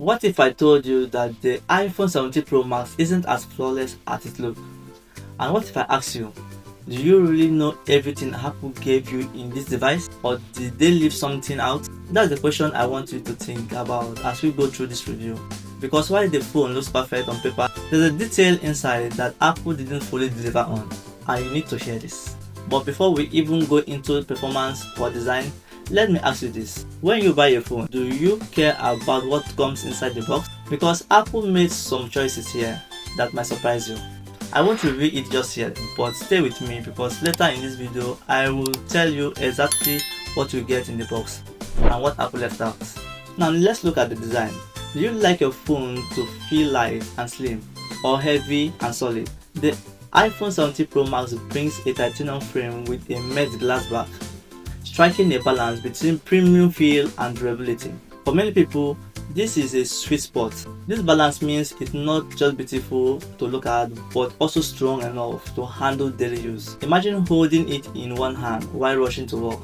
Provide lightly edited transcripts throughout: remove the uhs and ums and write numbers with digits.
What if I told you that the iPhone 17 Pro Max isn't as flawless as it looks? And what if I ask you, do you really know everything Apple gave you in this device, or did they leave something out? That's the question I want you to think about as we go through this review. Because while the phone looks perfect on paper, there's a detail inside that Apple didn't fully deliver on, and you need to hear this. But before we even go into performance or design, let me ask you this. When you buy a phone, do you care about what comes inside the box? Because Apple made some choices here that might surprise you. I won't reveal it just yet, but stay with me because later in this video I will tell you exactly what you get in the box and what Apple left out. Now let's look at the design. Do you like your phone to feel light and slim, or heavy and solid? The iPhone 17 Pro Max brings a titanium frame with a matte glass back, striking a balance between premium feel and durability. For many people, this is a sweet spot. This balance means it's not just beautiful to look at, but also strong enough to handle daily use. Imagine holding it in one hand while rushing to work.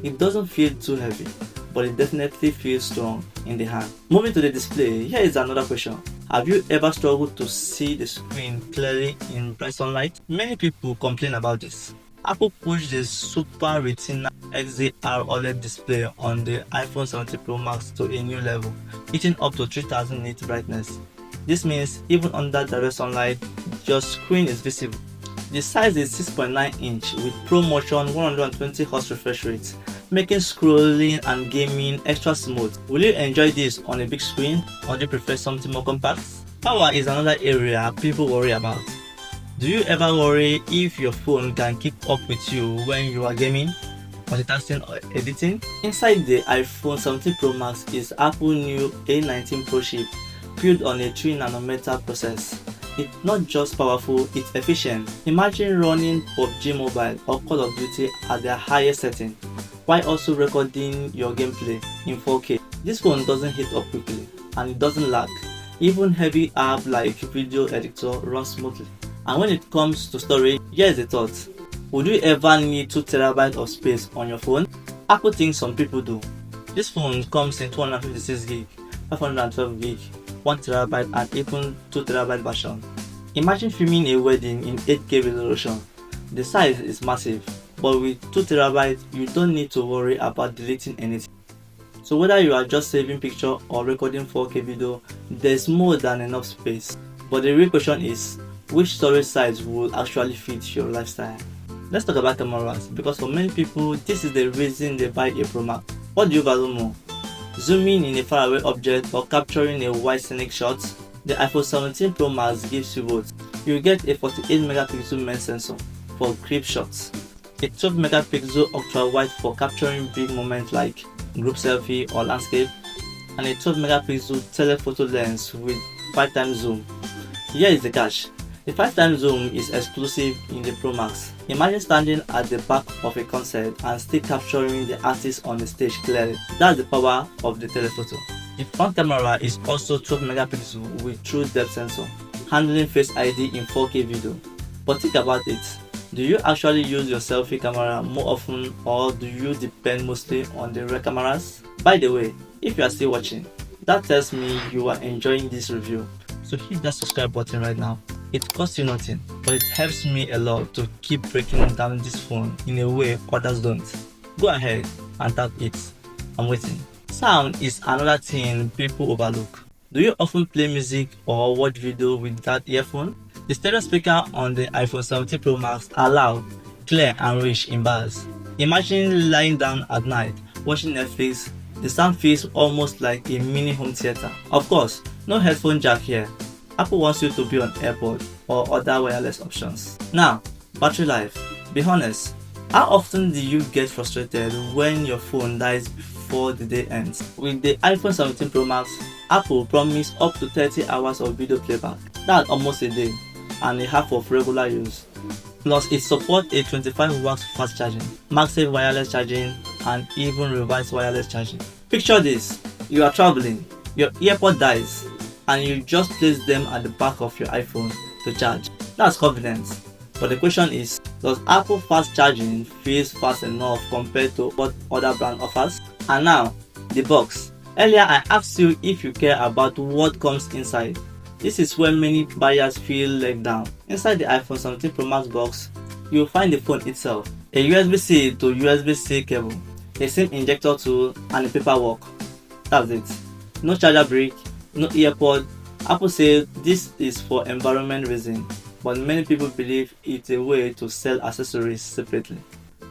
It doesn't feel too heavy, but it definitely feels strong in the hand. Moving to the display, here is another question. Have you ever struggled to see the screen clearly in bright sunlight? Many people complain about this. Apple pushed the Super Retina XDR OLED display on the iPhone 17 Pro Max to a new level, hitting up to 3000 nits brightness. This means even under direct sunlight, your screen is visible. The size is 6.9 inch with ProMotion 120Hz refresh rate, making scrolling and gaming extra smooth. Will you enjoy this on a big screen, or do you prefer something more compact? Power is another area people worry about. Do you ever worry if your phone can keep up with you when you are gaming, multitasking or editing? Inside the iPhone 17 Pro Max is Apple's new A19 Pro chip built on a 3nm process. It's not just powerful, it's efficient. Imagine running PUBG Mobile or Call of Duty at their highest setting, while also recording your gameplay in 4K. This phone doesn't heat up quickly, and it doesn't lag. Even heavy apps like video editor run smoothly. And when it comes to storage, here's the thought. Would you ever need 2TB of space on your phone? Apple thinks some people do. This phone comes in 256GB, 512GB, 1TB and even 2TB version. Imagine filming a wedding in 8K resolution. The size is massive, but with 2TB you don't need to worry about deleting anything. So whether you are just saving picture or recording 4K video, there's more than enough space. But the real question is, which storage size will actually fit your lifestyle? Let's talk about cameras, because for many people this is the reason they buy a Pro Max. What do you value more? Zooming in a faraway object or capturing a wide scenic shot? The iPhone 17 Pro Max gives you both. You get a 48MP main sensor for grip shots, a 12MP ultra wide for capturing big moments like group selfie or landscape, and a 12MP telephoto lens with 5x zoom. Here is the catch. The 5x zoom is exclusive in the Pro Max. Imagine standing at the back of a concert and still capturing the artist on the stage clearly. That's the power of the telephoto. The front camera is also 12MP with true depth sensor, handling Face ID in 4K video. But think about it. Do you actually use your selfie camera more often, or do you depend mostly on the rear cameras? By the way, if you are still watching, that tells me you are enjoying this review. So hit that subscribe button right now. It costs you nothing, but it helps me a lot to keep breaking down this phone in a way others don't. Go ahead and tap it. I'm waiting. Sound is another thing people overlook. Do you often play music or watch video with that earphone? The stereo speaker on the iPhone 17 Pro Max are loud, clear and rich in bass. Imagine lying down at night watching Netflix. The sound feels almost like a mini home theater. Of course, no headphone jack here. Apple wants you to be on AirPod or other wireless options. Now, battery life. Be honest, how often do you get frustrated when your phone dies before the day ends? With the iPhone 17 Pro Max, Apple promised up to 30 hours of video playback. That's almost a day and a half of regular use. Plus, it supports a 25W fast charging, MagSafe wireless charging, and even reverse wireless charging. Picture this: you are traveling, your earpod dies, and you just place them at the back of your iPhone to charge. That's convenient. But the question is, does Apple fast charging feel fast enough compared to what other brand offers? And now, the box. Earlier I asked you if you care about what comes inside. This is where many buyers feel let down. Inside the iPhone 17 Pro Max box, you'll find the phone itself, a USB-C to USB-C cable, a SIM injector tool, and a paperwork. That's it. No charger brick, no earpod. Apple says this is for environment reasons, but many people believe it's a way to sell accessories separately.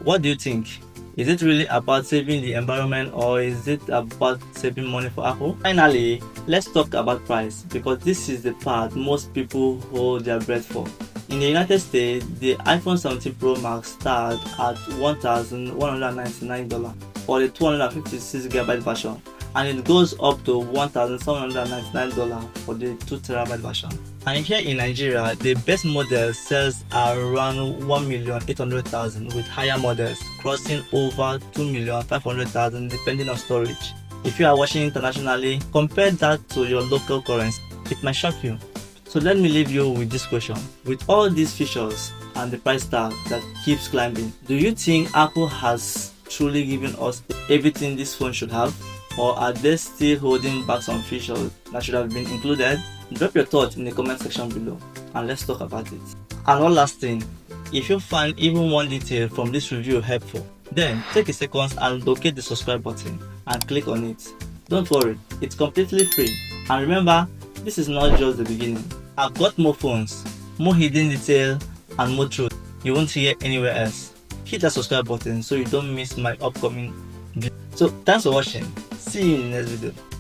What do you think? Is it really about saving the environment, or is it about saving money for Apple? Finally, let's talk about price, because this is the part most people hold their breath for. In the United States, the iPhone 17 Pro Max starts at $1,199 for the 256GB version, and it goes up to $1,799 for the 2TB version. And here in Nigeria, the best model sells around 1,800,000, with higher models crossing over 2,500,000 depending on storage. If you are watching internationally, compare that to your local currency. It might shock you. So let me leave you with this question. With all these features and the price tag that keeps climbing, do you think Apple has truly given us everything this phone should have? Or are they still holding back some features that should have been included? Drop your thoughts in the comment section below and let's talk about it. And one last thing, if you find even one detail from this review helpful, then take a second and locate the subscribe button and click on it. Don't worry, it's completely free. And remember, this is not just the beginning. I've got more phones, more hidden detail, and more truth you won't hear anywhere else. Hit that subscribe button so you don't miss my upcoming video. So thanks for watching. See you in the next video.